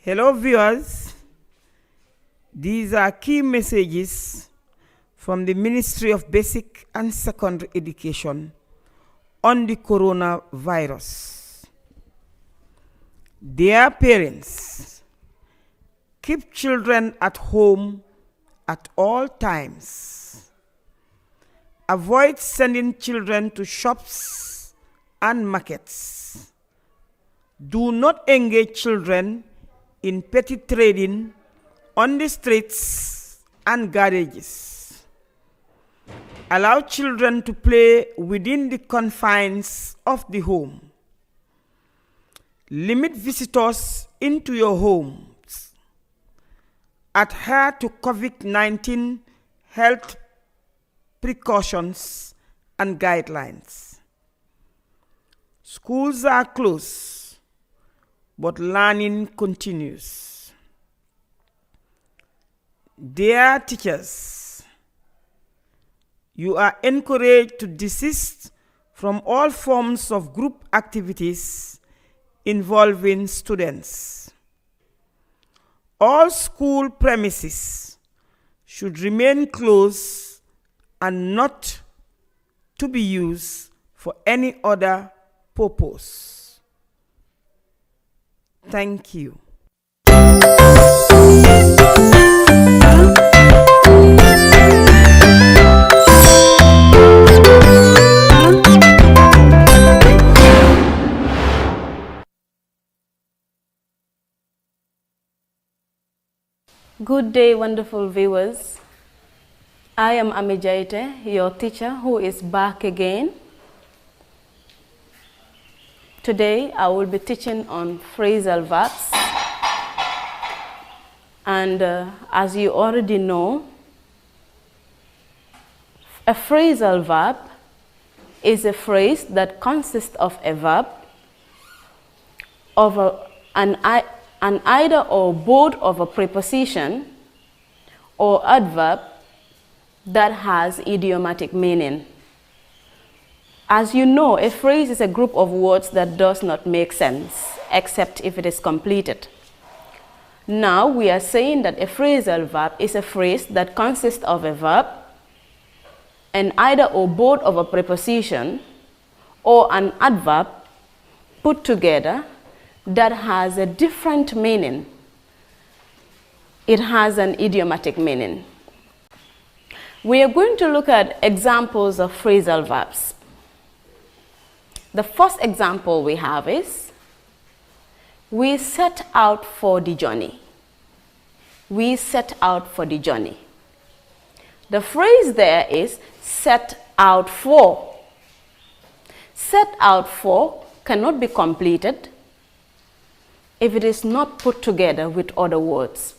Hello viewers, these are key messages from the Ministry of Basic and Secondary Education on the coronavirus. Dear parents, keep children at home at all times. Avoid sending children to shops and markets. Do not engage children in petty trading on the streets and garages. Allow children to play within the confines of the home. Limit visitors into your homes. Adhere to COVID-19 health precautions and guidelines. Schools are closed, but learning continues. Dear teachers, you are encouraged to desist from all forms of group activities involving students. All school premises should remain closed and not to be used for any other purpose. Thank you. Good day, wonderful viewers. I am Amijaite, your teacher who is back again. Today I will be teaching on phrasal verbs. And as you already know, a phrasal verb is a phrase that consists of a verb, of an either or both of a preposition or adverb that has idiomatic meaning. As you know, a phrase is a group of words that does not make sense except if it is completed. Now we are saying that a phrasal verb is a phrase that consists of a verb, an either or both of a preposition or an adverb put together that has a different meaning. It has an idiomatic meaning. We are going to look at examples of phrasal verbs. The first example we have is, we set out for the journey. We set out for the journey. The phrase there is set out for. Set out for cannot be completed if it is not put together with other words.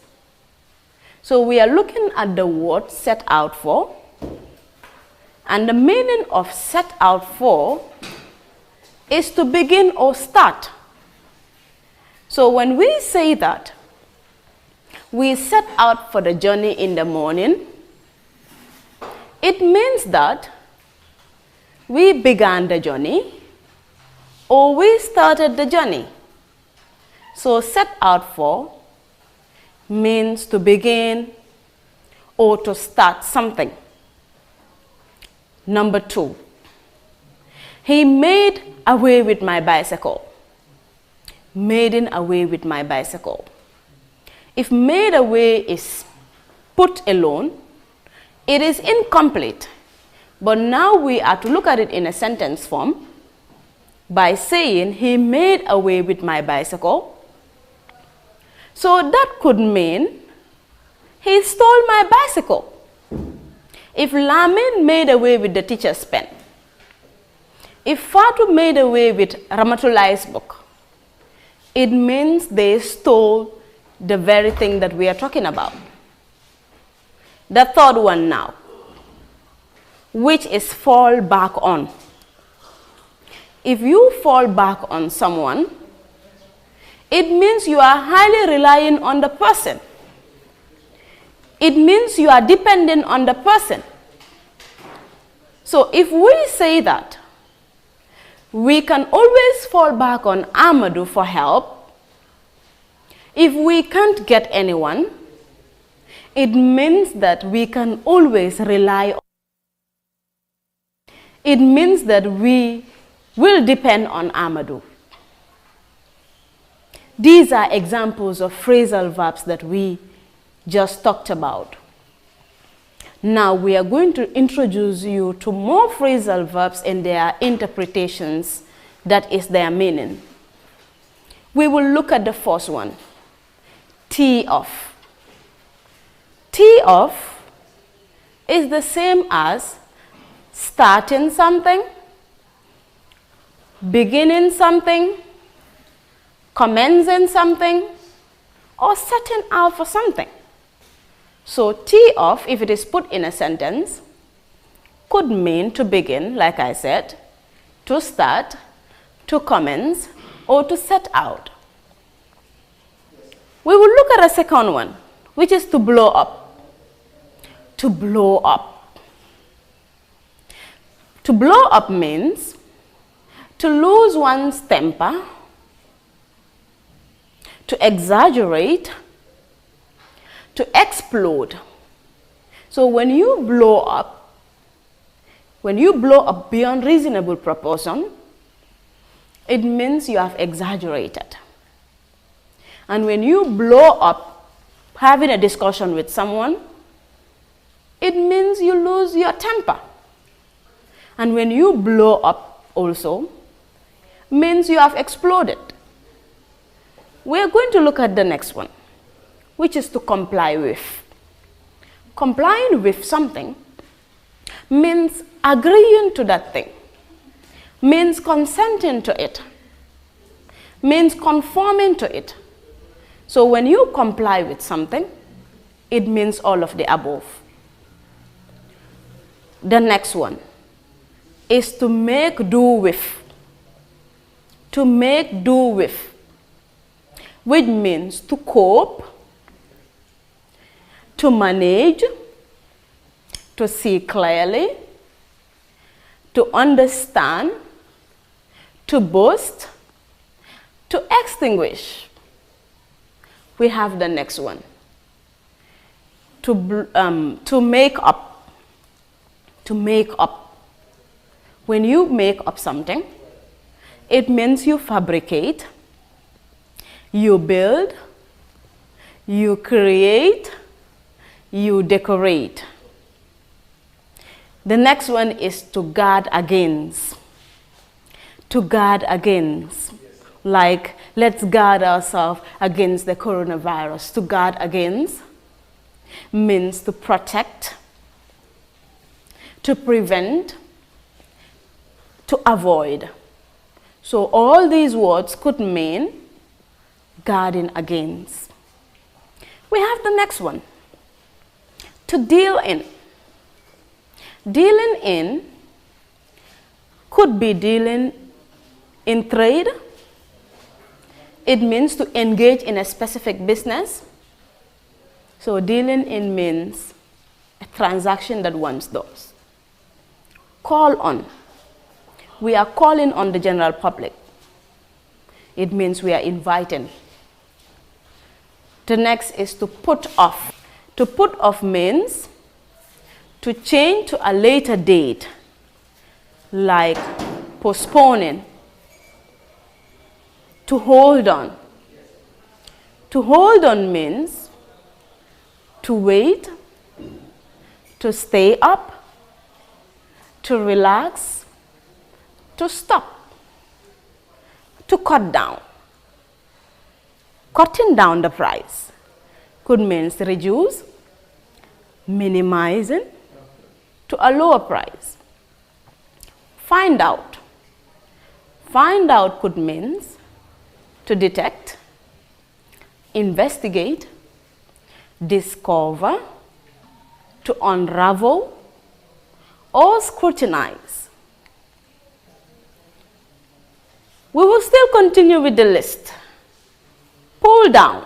So we are looking at the word set out for, and the meaning of set out for is to begin or start. So when we say that we set out for the journey in the morning, it means that we began the journey or we started the journey. So set out for means to begin or to start something. Number 2, he made away with my bicycle. Made away with my bicycle. If made away is put alone, it is incomplete. But now we are to look at it in a sentence form by saying he made away with my bicycle. So that could mean he stole my bicycle. If Lamin made away with the teacher's pen, if Fatu made away with Ramatulai's book, it means they stole the very thing that we are talking about. The third one now, which is fall back on. If you fall back on someone, it means you are highly relying on the person. It means you are dependent on the person. So if we say that we can always fall back on Amadou for help, If we can't get anyone, it means that we can always rely on. It means that we will depend on Amadou. These are examples of phrasal verbs that we just talked about. Now we are going to introduce you to more phrasal verbs and their interpretations, that is their meaning. We will look at the first one, tee off. Tee off is the same as starting something, beginning something, commencing something, or setting out for something. So tee off, if it is put in a sentence, could mean to begin, like I said, to start, to commence, or to set out. We will look at a second one, which is to blow up. To blow up. To blow up means to lose one's temper, to exaggerate, to explode. So when you blow up beyond reasonable proportion, it means you have exaggerated. And when you blow up having a discussion with someone, it means you lose your temper. And when you blow up also, means you have exploded. We are going to look at the next one, which is to comply with. Complying with something means agreeing to that thing, means consenting to it, means conforming to it. So when you comply with something, it means all of the above. The next one is to make do with. To make do with, which means to cope, to manage, to see clearly, to understand, to boast, to extinguish. We have the next one, to make up. To make up. When you make up something, it means you fabricate, you build, you create, you decorate. The next one is to guard against. To guard against. Like, let's guard ourselves against the coronavirus. To guard against means to protect, to prevent, to avoid. So all these words could mean guarding against. We have the next one, to deal in. Dealing in could be dealing in trade. It means to engage in a specific business. So dealing in means a transaction that one does. Call on. We are calling on the general public. It means we are inviting. The next is to put off. To put off means to change to a later date, like postponing. To hold on. To hold on means to wait, to stay up, to relax, to stop, to cut down. Cutting down the price could mean reduce, minimizing to a lower price. Find out. Find out could mean to detect, investigate, discover, to unravel, or scrutinize. We will still continue with the list. Pull down.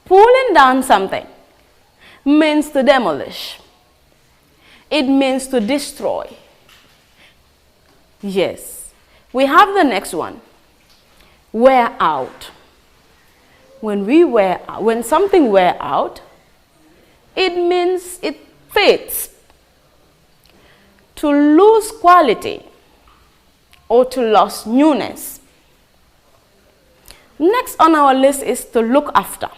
Pulling down something means to demolish. It means to destroy. Yes. We have the next one. Wear out. When something wear out, it means it fades. To lose quality or to lose newness. Next on our list is to look after.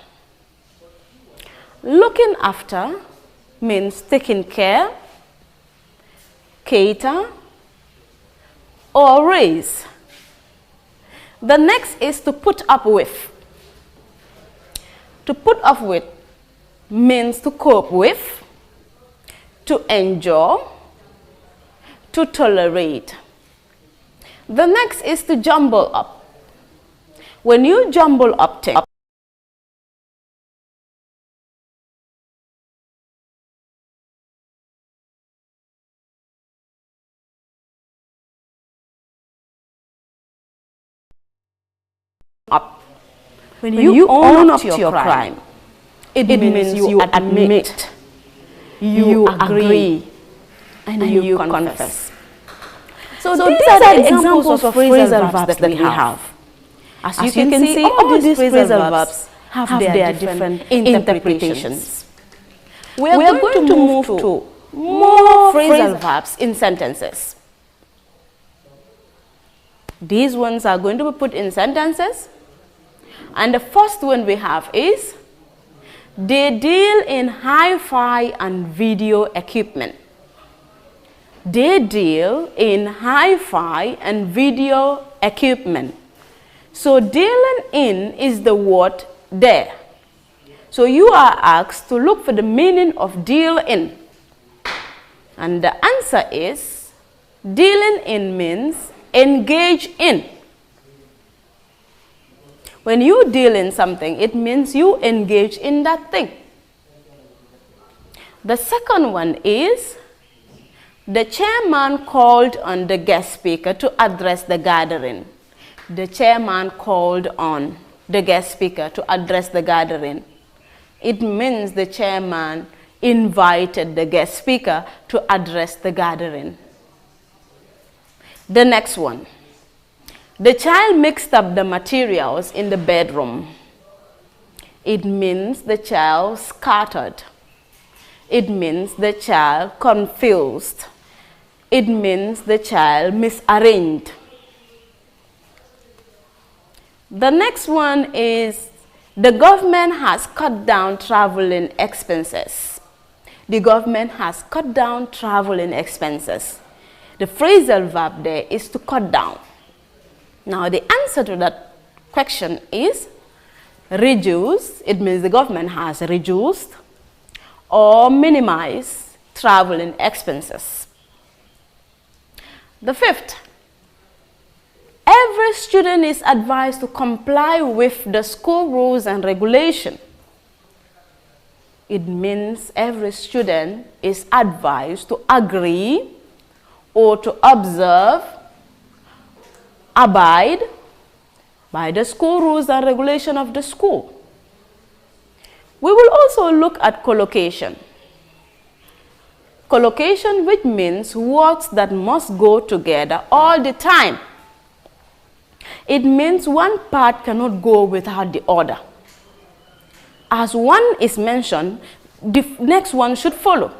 Looking after means taking care, cater, or raise. The next is to put up with. To put up with means to cope with, to endure, to tolerate. The next is to jumble up. When you jumble up things, when you own up to your crime, it means you admit, you agree, and you confess. So these are the examples of phrasal verbs that we have. As you can see, all these phrasal verbs have their different interpretations. We are going to move to more phrasal verbs in sentences. These ones are going to be put in sentences. And the first one we have is, they deal in hi-fi and video equipment. They deal in hi-fi and video equipment. So dealing in is the word there. So you are asked to look for the meaning of deal in. And the answer is, dealing in means engage in. When you deal in something, it means you engage in that thing. The second one is, the chairman called on the guest speaker to address the gathering. The chairman called on the guest speaker to address the gathering. It means the chairman invited the guest speaker to address the gathering. The next one. The child mixed up the materials in the bedroom. It means the child scattered. It means the child confused. It means the child misarranged. The next one is, the government has cut down traveling expenses. The government has cut down traveling expenses. The phrasal verb there is to cut down. Now the answer to that question is reduce. It means the government has reduced or minimized traveling expenses. The fifth, every student is advised to comply with the school rules and regulation. It means every student is advised to agree or to observe, abide by the school rules and regulation of the school. We will also look at collocation. Collocation, which means words that must go together all the time. It means one part cannot go without the other. As one is mentioned, the next one should follow.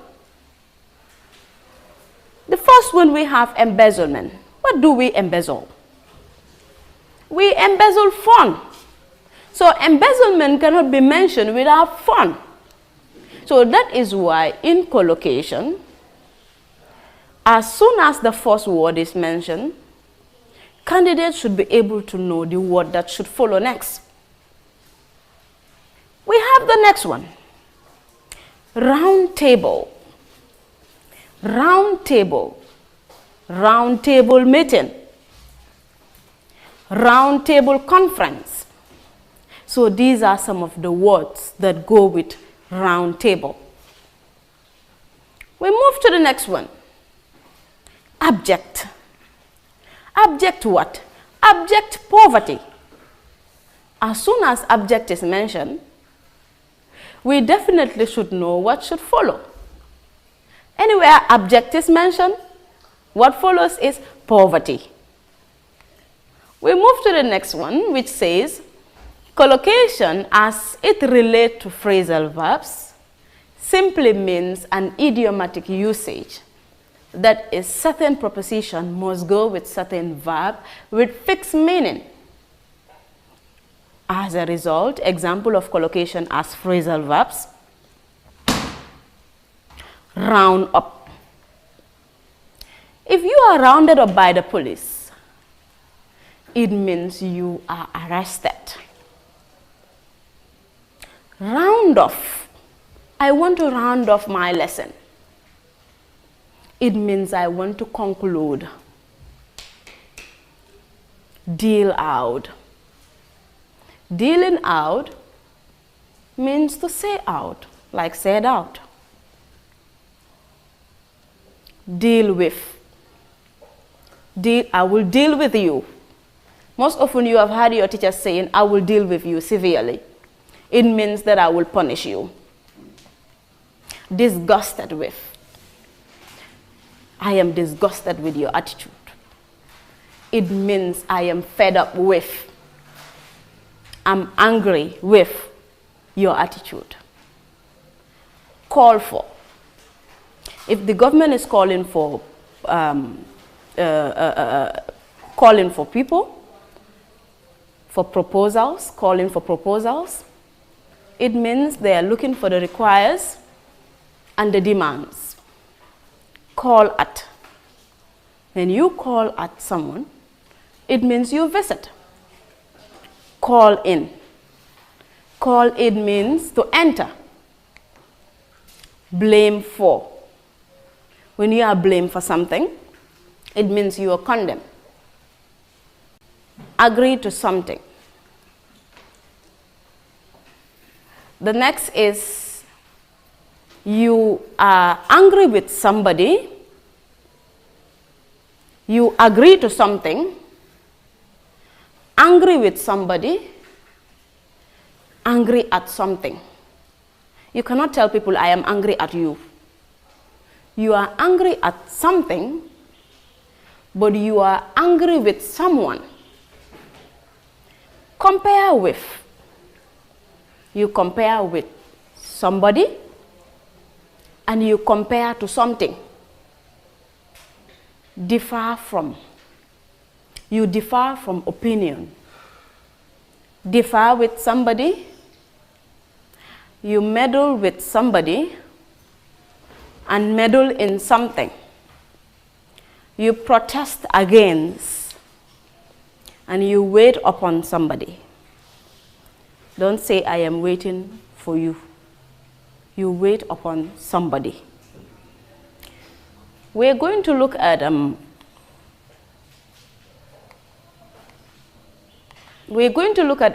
The first one, we have embezzlement. What do we embezzle? We embezzle fun. So embezzlement cannot be mentioned without fun. So that is why in collocation, as soon as the first word is mentioned, candidates should be able to know the word that should follow next. We have the next one. Round table. Round table. Round table meeting. Round table conference. So these are some of the words that go with round table. We move to the next one. Abject. Abject what? Abject poverty. As soon as abject is mentioned, we definitely should know what should follow. Anywhere abject is mentioned, what follows is poverty. We move to the next one, which says Collocation, as it relates to phrasal verbs, simply means an idiomatic usage. That is, certain preposition must go with certain verb with fixed meaning. As a result, example of collocation as phrasal verbs: round up. If you are rounded up by the police, it means you are arrested. Round off. I want to round off my lesson. It means I want to conclude. Deal out. Dealing out means to say out, like said out. Deal with. I will deal with you. Most often you have heard your teacher saying, I will deal with you severely. It means that I will punish you. Disgusted with. I am disgusted with your attitude. It means I am fed up with. I'm angry with your attitude. Call for. If the government is calling for people, for proposals, calling for proposals, it means they are looking for the requires and the demands. Call at. When you call at someone, it means you visit. Call in. Call in means to enter. Blame for. When you are blamed for something, it means you are condemned. Agree to something. The next is you are angry with somebody. You agree to something. Angry with somebody. Angry at something. You cannot tell people, I am angry at you. You are angry at something, but you are angry with someone. Compare with. You compare with somebody and you compare to something. Differ from. You differ from opinion. Differ with somebody. You meddle with somebody and meddle in something. You protest against and you wait upon somebody. Don't say, I am waiting for you. You wait upon somebody. We're going to look at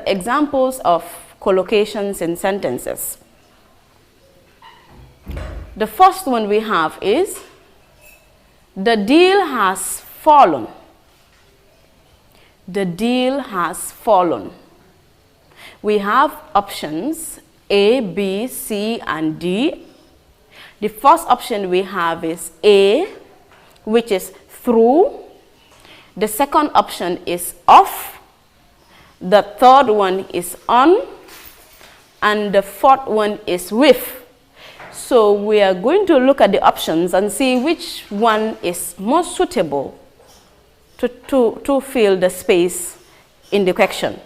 examples of collocations in sentences. The first one we have is, the deal has fallen. The deal has fallen. We have options A, B, C, and D. The first option we have is A, which is through. The second option is off. The third one is on. And the fourth one is with. So we are going to look at the options and see which one is most suitable to fill the space in the question.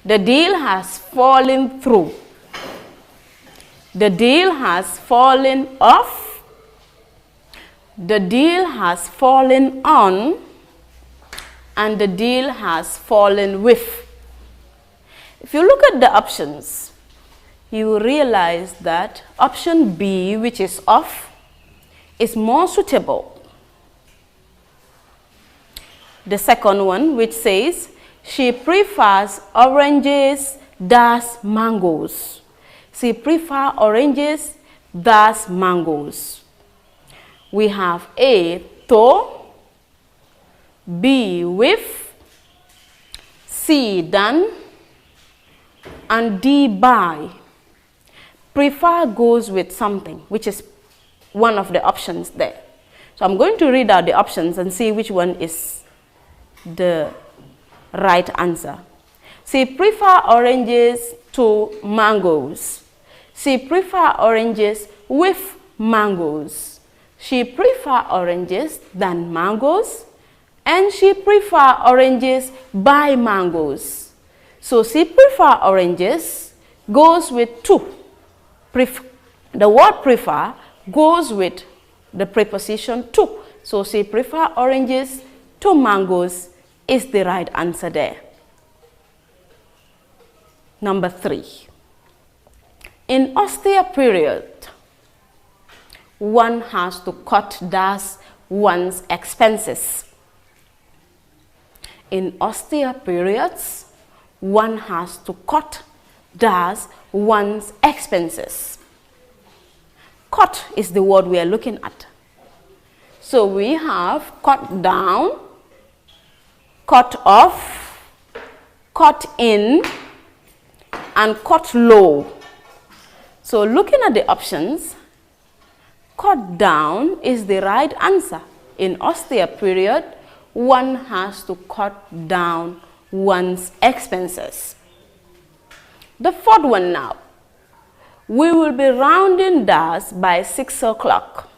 The deal has fallen through. The deal has fallen off. The deal has fallen on. And the deal has fallen with. If you look at the options, you will realize that option B, which is off, is more suitable. The second one, which says, she prefers oranges dash mangoes. She prefers oranges dash mangoes. We have A, to, B, with, C, done, and D, by. Prefer goes with something, which is one of the options there. So I'm going to read out the options and see which one is the right answer. She prefer oranges to mangoes. She prefer oranges with mangoes. She prefer oranges than mangoes. And she prefer oranges by mangoes. So she prefer oranges goes with to. The word prefer goes with the preposition to. So she prefer oranges to mangoes is the right answer there. Number 3. In austere period, one has to cut down one's expenses. In austere periods, one has to cut down one's expenses. Cut is the word we are looking at. So we have cut down, cut off, cut in, and cut low. So looking at the options, cut down is the right answer. In austere period, one has to cut down one's expenses. The fourth one now. We will be rounding dash by 6 o'clock.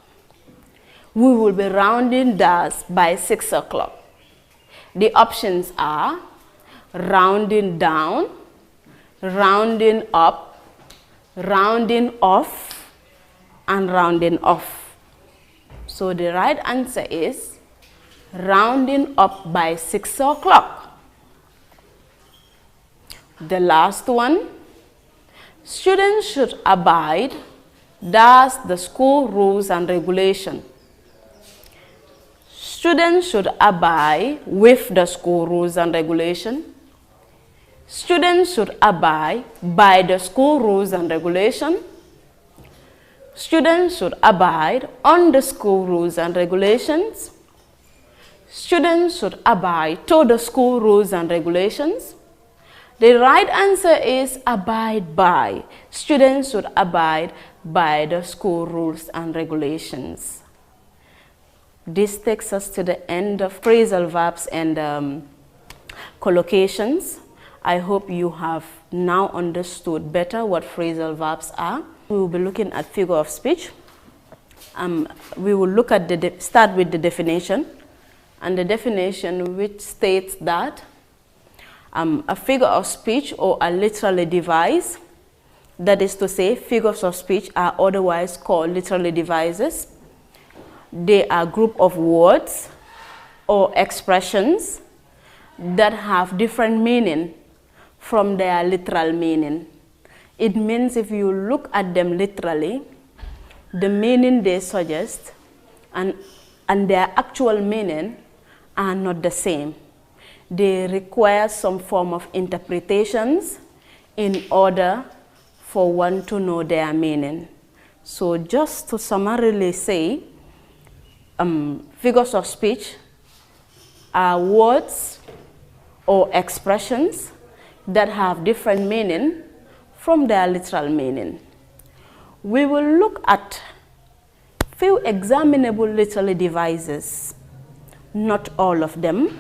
We will be rounding dash by 6 o'clock. The options are rounding down, rounding up, rounding off, and rounding off. So the right answer is rounding up by 6 o'clock. The last one, students should abide dash the school rules and regulations. Students should abide with the school rules and regulations. Students should abide by the school rules and regulations. Students should abide on the school rules and regulations. Students should abide to the school rules and regulations. The right answer is abide by. Students should abide by the school rules and regulations. This takes us to the end of phrasal verbs and collocations. I hope you have now understood better what phrasal verbs are. We will be looking at figure of speech. We will look at start with the definition, and the definition which states that a figure of speech or a literary device, that is to say, figures of speech are otherwise called literary devices. They are a group of words or expressions that have different meaning from their literal meaning. It means if you look at them literally, the meaning they suggest and their actual meaning are not the same. They require some form of interpretations in order for one to know their meaning. So just to summarily say, figures of speech are words or expressions that have different meaning from their literal meaning. We will look at few examinable literary devices, not all of them,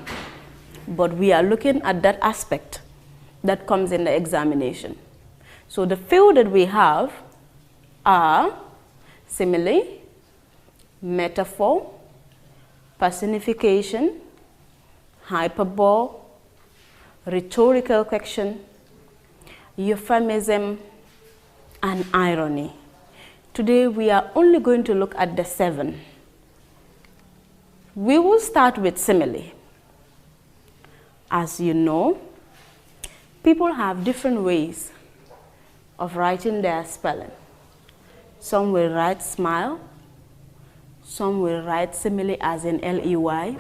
but we are looking at that aspect that comes in the examination. So the few that we have are simile, metaphor, personification, hyperbole, rhetorical question, euphemism, and irony. Today we are only going to look at the 7. We will start with simile. As you know, people have different ways of writing their spelling. Some will write smile, some will write simile as in L-E-Y,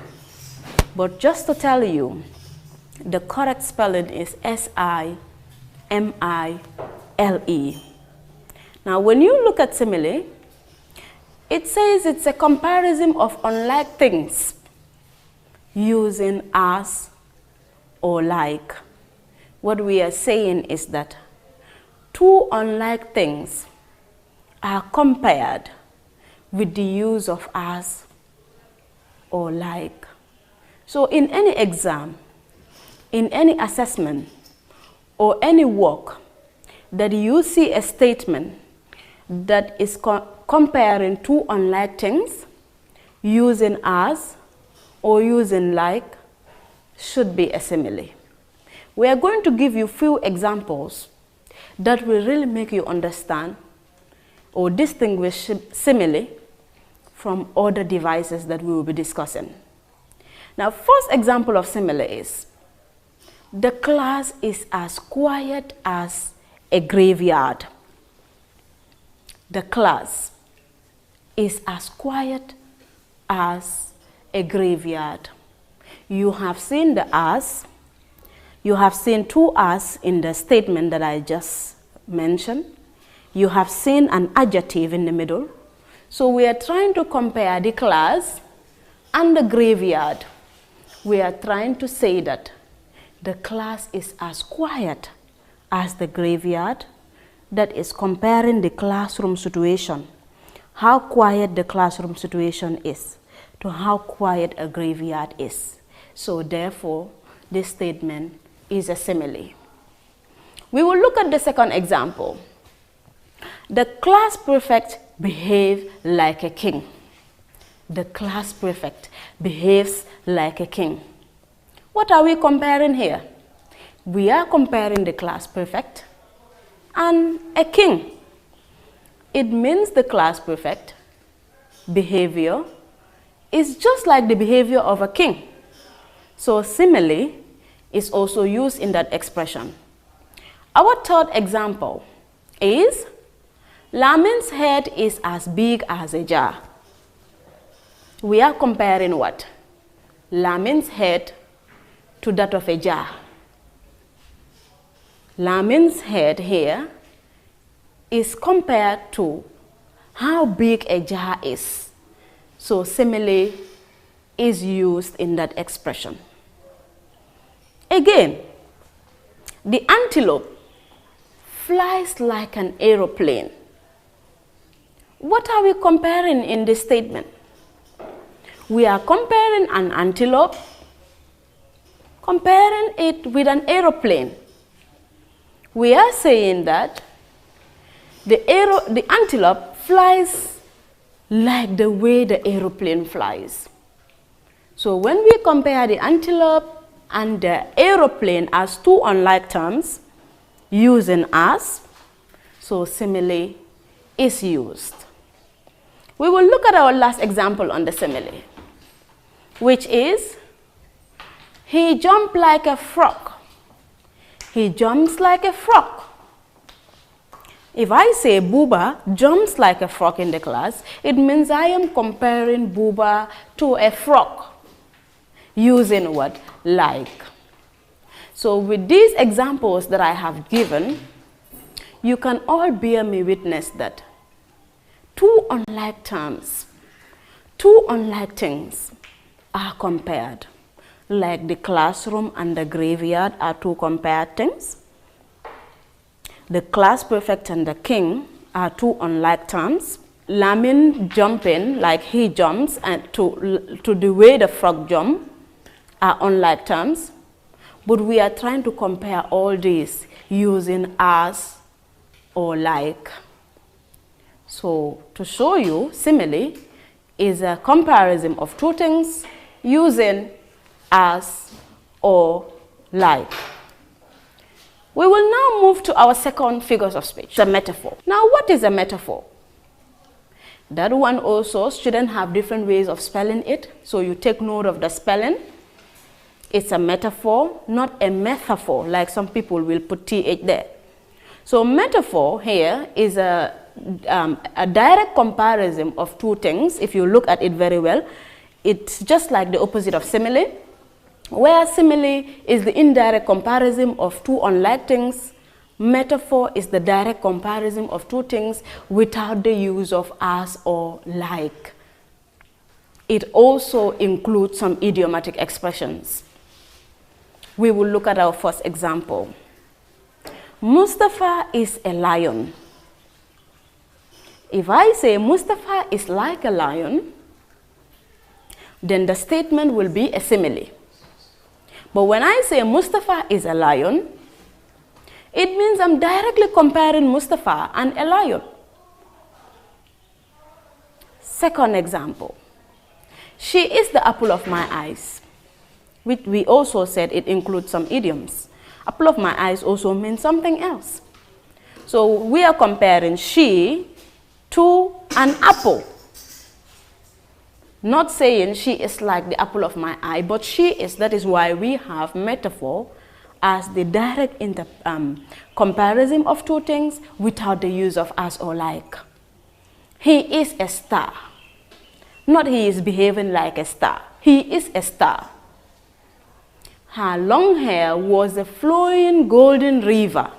but just to tell you, the correct spelling is S-I-M-I-L-E. Now when you look at simile, it says it's a comparison of unlike things using as or like. What we are saying is that two unlike things are compared with the use of as or like. So in any exam, in any assessment, or any work that you see a statement that is comparing two unlike things, using as or using like, should be a simile. We are going to give you few examples that will really make you understand or distinguish simile from other devices that we will be discussing. Now, first example of simile is, the class is as quiet as a graveyard. The class is as quiet as a graveyard. You have seen the as. You have seen two as in the statement that I just mentioned. You have seen an adjective in the middle. So we are trying to compare the class and the graveyard. We are trying to say that the class is as quiet as the graveyard. That is comparing the classroom situation, how quiet the classroom situation is, to how quiet a graveyard is. So therefore, this statement is a simile. We will look at the second example. The class prefect behaves like a king. The class prefect behaves like a king. What are we comparing here? We are comparing the class prefect and a king. It means the class prefect behavior is just like the behavior of a king. So simile is also used in that expression. Our third example is, Lamin's head is as big as a jar. We are comparing what? Lamin's head to that of a jar. Lamin's head here is compared to how big a jar is. So simile is used in that expression. Again, the antelope flies like an aeroplane. What are we comparing in this statement? We are comparing an antelope, comparing it with an aeroplane. We are saying that the antelope flies like the way the aeroplane flies. So when we compare the antelope and the aeroplane as two unlike terms, using as, so simile is used. We will look at our last example on the simile, which is, he jumped like a frog. He jumps like a frog. If I say Buba jumps like a frog in the class, it means I am comparing Buba to a frog, using what? Like. So with these examples that I have given, you can all bear me witness that two unlike terms, two unlike things are compared. Like the classroom and the graveyard are two compared things. The class prefect and the king are two unlike terms. Lamin jumping, like he jumps, and to the way the frog jump are unlike terms. But we are trying to compare all these using as or like. So to show you, simile is a comparison of two things using as or like. We will now move to our second figures of speech, the metaphor. Now, what is a metaphor? That one also, students have different ways of spelling it, so you take note of the spelling. It's a metaphor, not a metaphor, like some people will put TH there. So metaphor here is a direct comparison of two things. If you look at it very well, it's just like the opposite of simile, where simile is the indirect comparison of two unlike things. Metaphor is the direct comparison of two things without the use of as or like. It also includes some idiomatic expressions. We will look at our first example. Mustafa is a lion. If I say Mustafa is like a lion, then the statement will be a simile. But when I say Mustafa is a lion, It means I'm directly comparing Mustafa and a lion. Second example. She is the apple of my eyes. We also said it includes some idioms. Apple of my eyes also means something else. So we are comparing she to an apple. Not saying she is like the apple of my eye, but she is. That is why we have metaphor as the direct comparison of two things without the use of as or like. He is a star. Not he is behaving like a star. He is a star. Her long hair was a flowing golden river.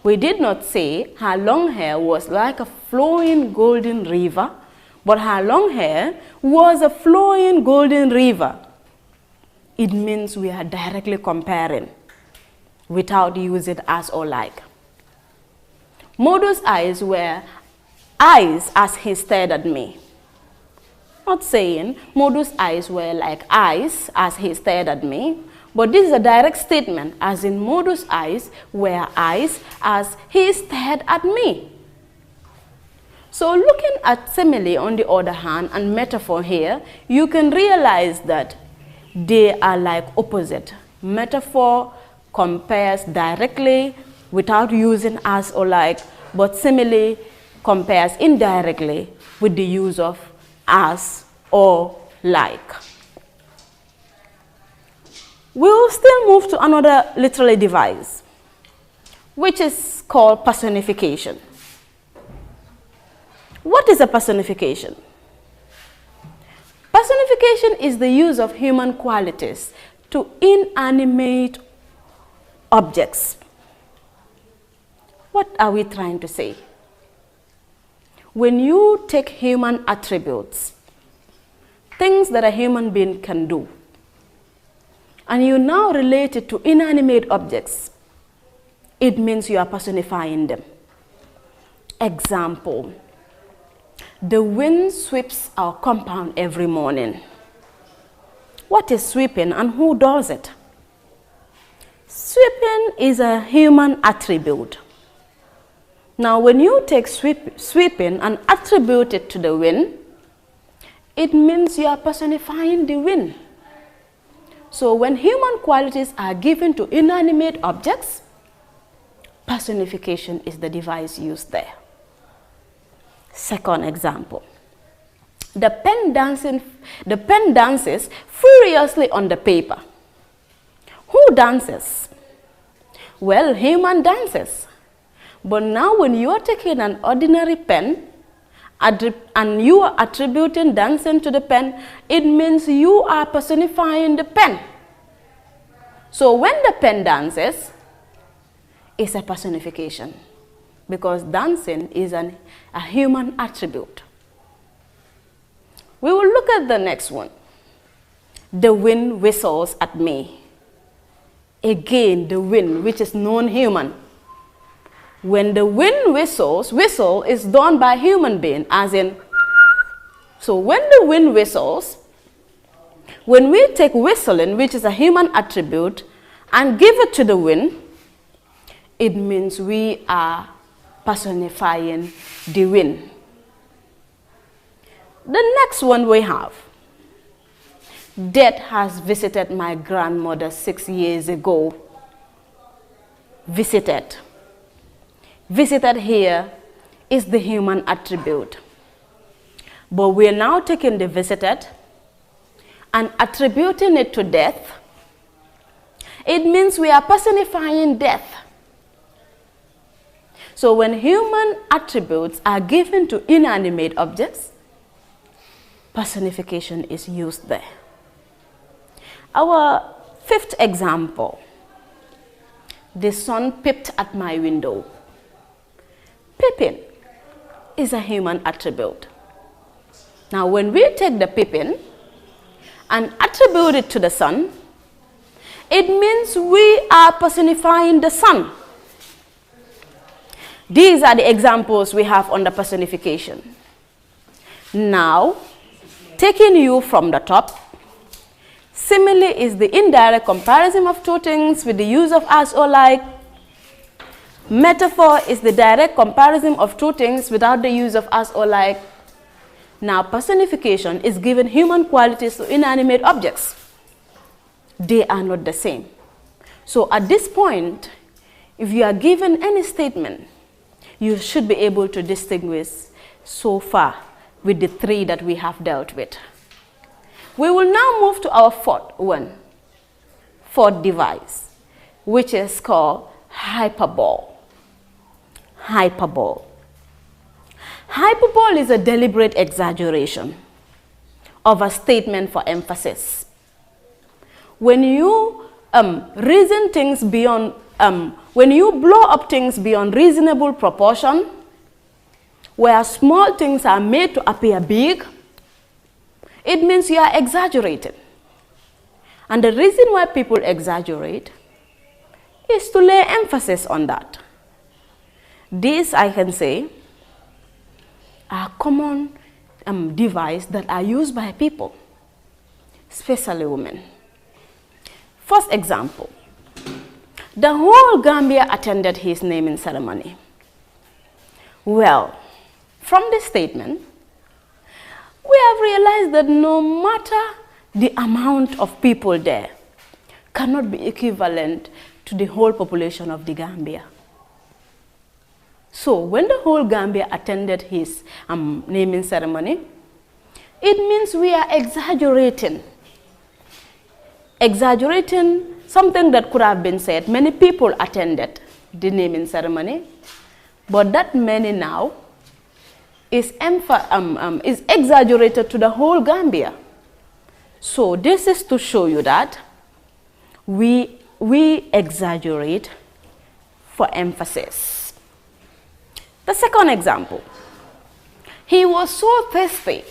We did not say her long hair was like a flowing golden river, but her long hair was a flowing golden river. It means we are directly comparing without using as or like. Modu's eyes were eyes as he stared at me. Not saying Modu's eyes were like eyes as he stared at me, but this is a direct statement, as in Modu's eyes were eyes as he stared at me. So looking at simile on the other hand and metaphor here, you can realize that they are like opposite. Metaphor compares directly without using as or like, but simile compares indirectly with the use of as or like. We will still move to another literary device, which is called personification. What is a personification? Personification is the use of human qualities to inanimate objects. What are we trying to say? When you take human attributes, things that a human being can do, and you now relate it to inanimate objects, it means you are personifying them. Example. The wind sweeps our compound every morning. What is sweeping and who does it? Sweeping is a human attribute. Now, when you take sweeping and attribute it to the wind, it means you are personifying the wind. So when human qualities are given to inanimate objects, personification is the device used there. Second example. The pen dances furiously on the paper. Who dances? Well, human dances. But now when you are taking an ordinary pen and you are attributing dancing to the pen, it means you are personifying the pen. So when the pen dances, it's a personification, because dancing is a human attribute. We will look at the next one. The wind whistles at me. Again, the wind, which is non-human. When the wind whistles, whistle is done by human being, as in, so when the wind whistles, when we take whistling, which is a human attribute, and give it to the wind, it means we are personifying the wind. The next one we have. Death has visited my grandmother 6 years ago. Visited. Visited here is the human attribute. But we are now taking the visited and attributing it to death. It means we are personifying death. So when human attributes are given to inanimate objects, personification is used there. Our fifth example. The sun peeped at my window. Peeping is a human attribute. Now when we take the peeping and attribute it to the sun, it means we are personifying the sun. These are the examples we have under personification. Now, taking you from the top, simile is the indirect comparison of two things with the use of as or like. Metaphor is the direct comparison of two things without the use of as or like. Now, personification is given human qualities to inanimate objects. They are not the same. So at this point, if you are given any statement, you should be able to distinguish so far with the three that we have dealt with. We will now move to our fourth device, which is called hyperbole. Hyperbole. Hyperbole is a deliberate exaggeration of a statement for emphasis. When you reason things beyond, when you blow up things beyond reasonable proportion, where small things are made to appear big, it means you are exaggerating. And the reason why people exaggerate is to lay emphasis on that. This, I can say, are common devices that are used by people, especially women. First example, the whole Gambia attended his naming ceremony. Well, from this statement, we have realized that no matter the amount of people there cannot be equivalent to the whole population of the Gambia. So when the whole Gambia attended his naming ceremony, it means we are exaggerating. Exaggerating something that could have been said. Many people attended the naming ceremony, but that many now is exaggerated to the whole Gambia. So this is to show you that we exaggerate for emphasis. The second example, he was so thirsty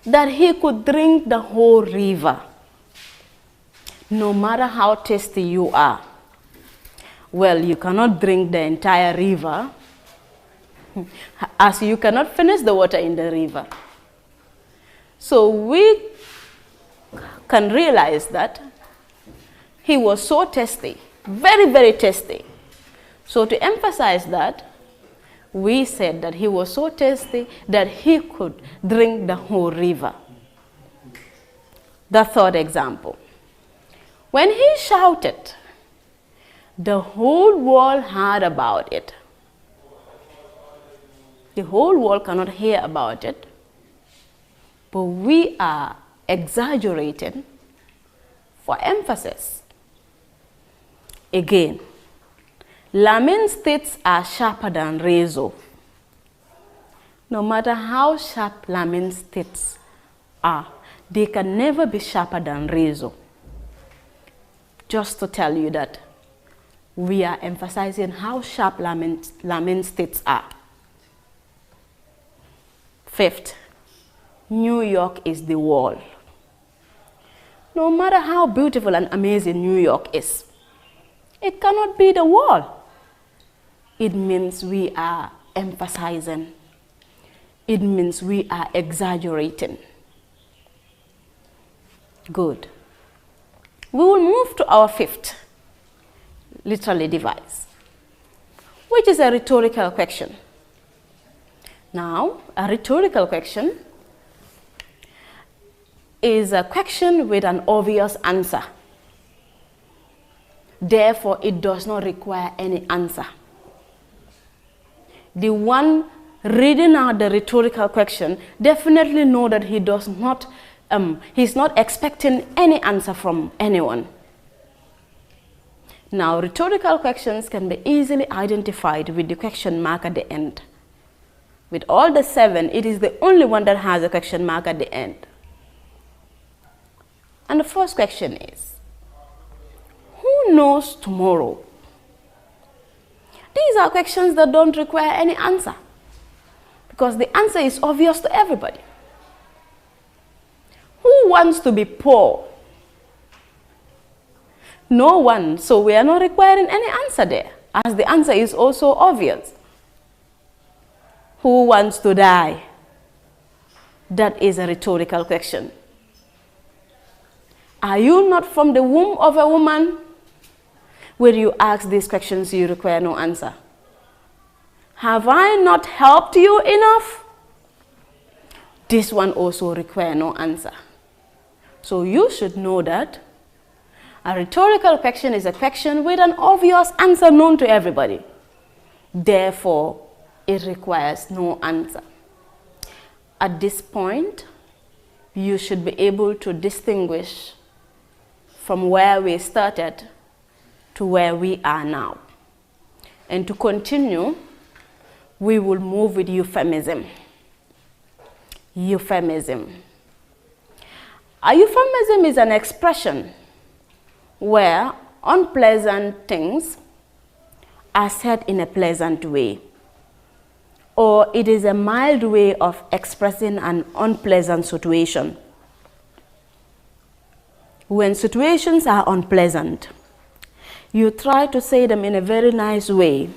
that he could drink the whole river. No matter how thirsty you are, well, you cannot drink the entire river, as you cannot finish the water in the river. So we can realize that he was so thirsty, very, very thirsty. So to emphasize that, we said that he was so thirsty that he could drink the whole river. The third example, when he shouted, the whole world heard about it. The whole world cannot hear about it, but we are exaggerating for emphasis. Again, laments' teeth are sharper than razor. No matter how sharp laments' teeth are, they can never be sharper than razor. Just to tell you that we are emphasizing how sharp laments' teeth are. Fifth, New York is the wall. No matter how beautiful and amazing New York is, it cannot be the wall. It means we are emphasizing. It means we are exaggerating. Good. We will move to our fifth literary device, which is a rhetorical question. Now, a rhetorical question is a question with an obvious answer. Therefore, it does not require any answer. The one reading out the rhetorical question definitely know that he does not, he's not expecting any answer from anyone. Now, rhetorical questions can be easily identified with the question mark at the end. With all the 7, it is the only one that has a question mark at the end. And the first question is, who knows tomorrow? These are questions that don't require any answer, because the answer is obvious to everybody. Who wants to be poor? No one, so we are not requiring any answer there, as the answer is also obvious. Who wants to die? That is a rhetorical question. Are you not from the womb of a woman? When you ask these questions, you require no answer. Have I not helped you enough? This one also requires no answer. So you should know that a rhetorical question is a question with an obvious answer known to everybody. Therefore, it requires no answer. At this point, you should be able to distinguish from where we started to where we are now. And to continue, we will move with euphemism. Euphemism. A euphemism is an expression where unpleasant things are said in a pleasant way, or it is a mild way of expressing an unpleasant situation. When situations are unpleasant, you try to say them in a very nice way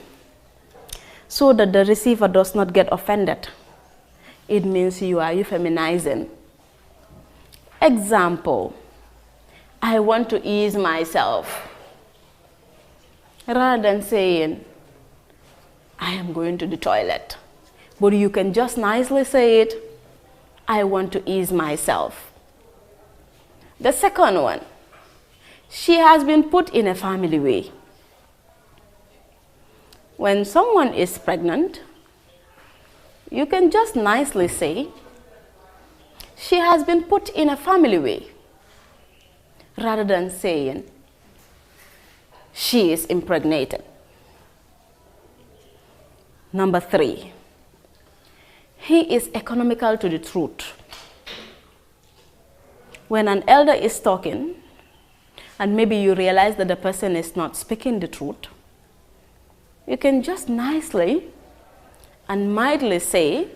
so that the receiver does not get offended. It means you are euphemizing. Example, I want to ease myself. Rather than saying, I am going to the toilet. But you can just nicely say it, I want to ease myself. The second one, she has been put in a family way. When someone is pregnant, you can just nicely say, she has been put in a family way, rather than saying, she is impregnated. Number 3, he is economical to the truth. When an elder is talking, and maybe you realize that the person is not speaking the truth, you can just nicely and mildly say,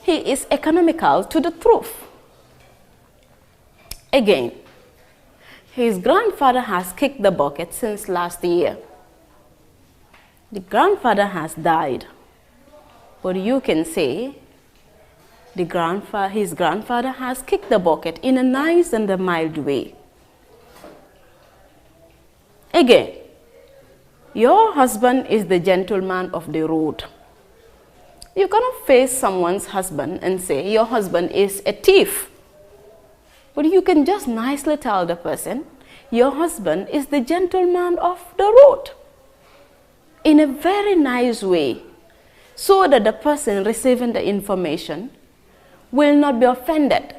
he is economical to the truth. Again, his grandfather has kicked the bucket since last year. The grandfather has died, but you can say, his grandfather has kicked the bucket in a nice and a mild way. Again, your husband is the gentleman of the road. You cannot face someone's husband and say, your husband is a thief. But you can just nicely tell the person, your husband is the gentleman of the road. In a very nice way, so that the person receiving the information will not be offended.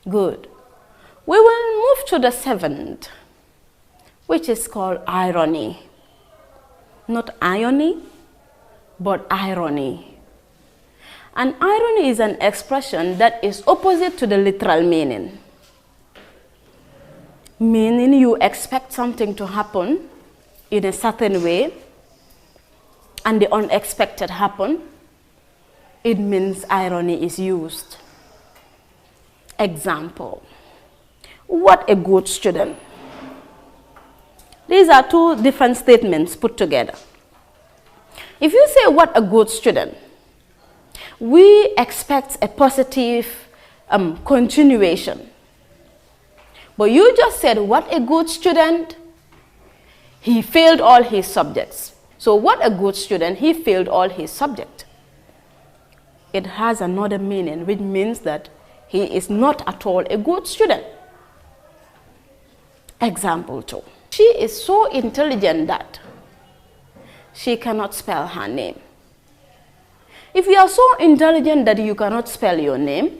Good. We will move to the 7th, which is called irony. Not irony, but irony. And irony is an expression that is opposite to the literal meaning. Meaning you expect something to happen in a certain way, and the unexpected happen. It means irony is used. Example, what a good student. These are two different statements put together. If you say what a good student, we expect a positive continuation. But you just said what a good student, he failed all his subjects. So what a good student, he failed all his subjects. It has another meaning, which means that he is not at all a good student. Example 2. She is so intelligent that she cannot spell her name. If you are so intelligent that you cannot spell your name,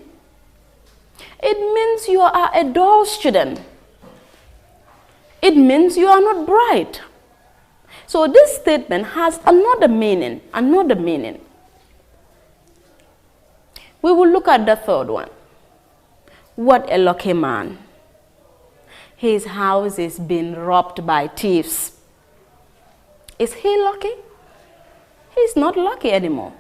it means you are a dull student. It means you are not bright. So this statement has another meaning, We will look at the 3rd one. What a lucky man. His house is being robbed by thieves. Is he lucky? He's not lucky anymore,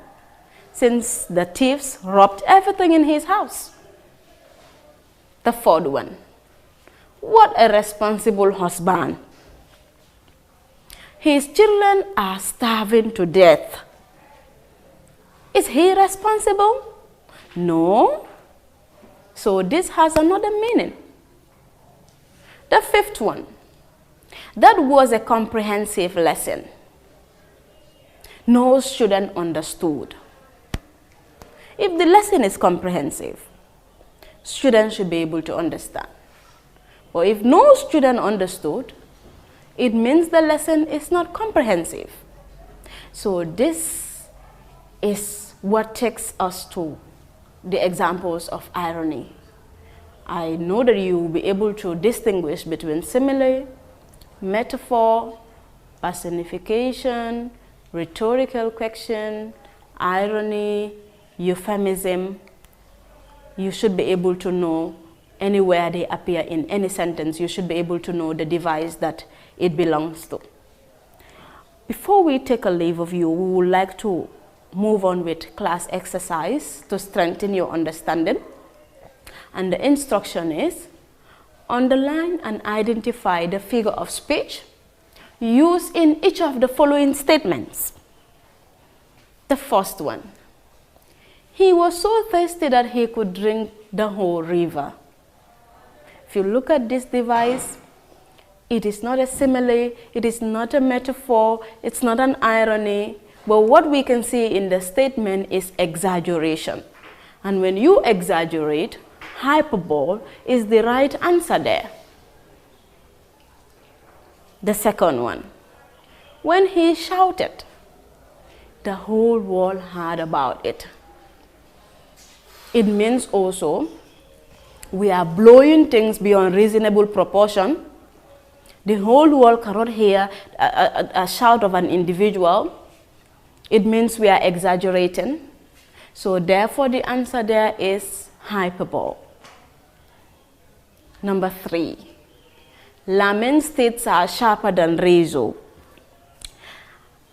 since the thieves robbed everything in his house. The 4th one. What a responsible husband. His children are starving to death. Is he responsible? No. So this has another meaning. The 5th one. That was a comprehensive lesson. No student understood. If the lesson is comprehensive, students should be able to understand. But if no student understood, it means the lesson is not comprehensive. So this is what takes us to the examples of irony. I know that you will be able to distinguish between simile, metaphor, personification, rhetorical question, irony, euphemism. You should be able to know anywhere they appear in any sentence. You should be able to know the device that it belongs to. Before we take a leave of you, we would like to move on with class exercise to strengthen your understanding. And the instruction is, underline and identify the figure of speech used in each of the following statements. The first one, he was so thirsty that he could drink the whole river. If you look at this device, it is not a simile, it is not a metaphor, it's not an irony, but what we can see in the statement is exaggeration. And when you exaggerate, hyperbole is the right answer there. The second one, when he shouted, the whole world heard about it. It means also we are blowing things beyond reasonable proportion. The whole world cannot hear a shout of an individual. It means we are exaggerating. So therefore the answer there is hyperbole. Number 3, Lamin's teeth are sharper than razor.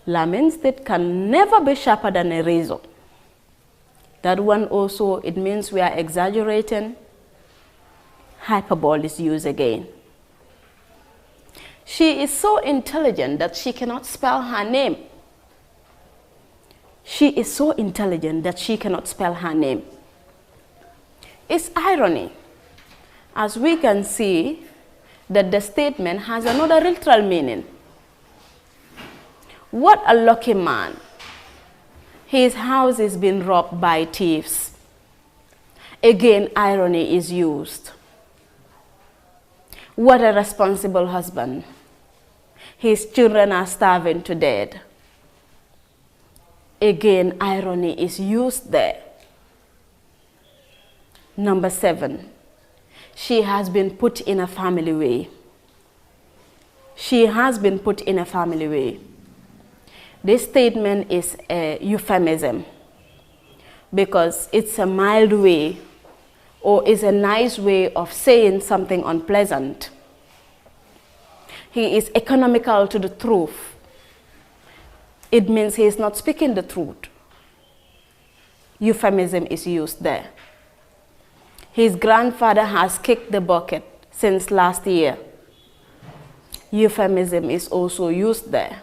Lamin's teeth can never be sharper than a razor. That one also, it means we are exaggerating. Hyperbole is used again. She is so intelligent that she cannot spell her name. She is so intelligent that she cannot spell her name. It's irony, as we can see that the statement has another literal meaning. What a lucky man. His house is being robbed by thieves. Again, irony is used. What a responsible husband. His children are starving to death. Again, irony is used there. Number 7, she has been put in a family way. She has been put in a family way. This statement is a euphemism because it's a mild way or is a nice way of saying something unpleasant. He is economical to the truth. It means he is not speaking the truth. Euphemism is used there. His grandfather has kicked the bucket since last year. Euphemism is also used there.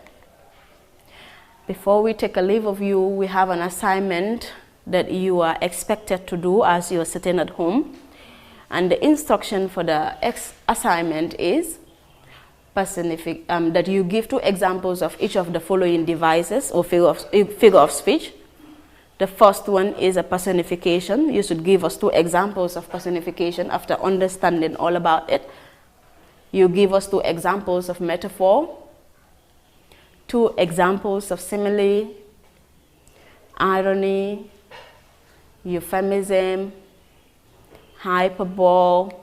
Before we take a leave of you, we have an assignment that you are expected to do as you are sitting at home. And the instruction for the assignment is that you give 2 examples of each of the following devices or figure of speech. The first one is a personification. You should give us 2 examples of personification after understanding all about it. You give us 2 examples of metaphor, 2 examples of simile, irony, euphemism, hyperbole.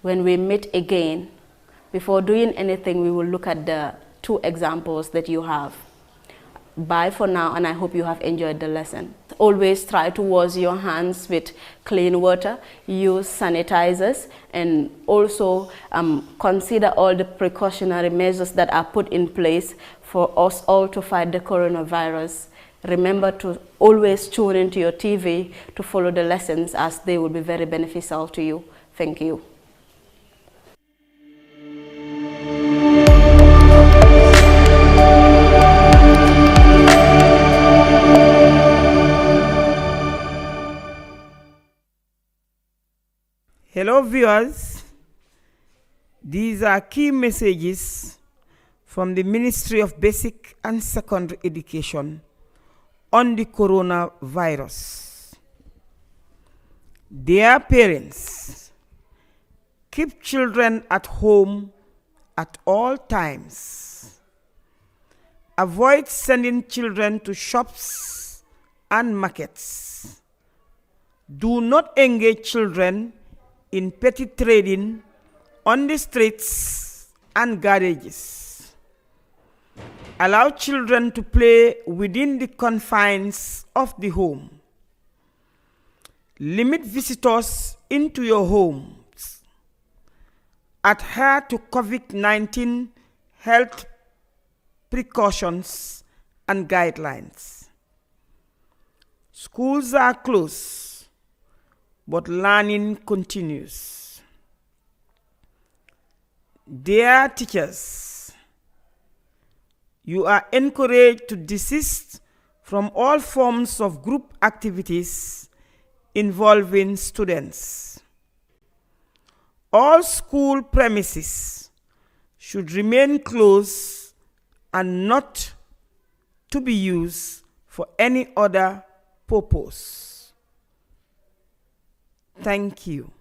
When we meet again, before doing anything, we will look at the 2 examples that you have. Bye for now, and I hope you have enjoyed the lesson. Always try to wash your hands with clean water, use sanitizers, and also consider all the precautionary measures that are put in place for us all to fight the coronavirus. Remember to always tune into your TV to follow the lessons, as they will be very beneficial to you. Thank you. Hello viewers, These are key messages from the Ministry of Basic and Secondary Education on the coronavirus. Dear parents, keep children at home at all times. Avoid sending children to shops and markets. Do not engage children in petty trading on the streets and garages. Allow children to play within the confines of the home. Limit visitors into your homes. Adhere to COVID-19 health precautions and guidelines. Schools are closed, but learning continues. Dear teachers, you are encouraged to desist from all forms of group activities involving students. All school premises should remain closed and not to be used for any other purpose. Thank you.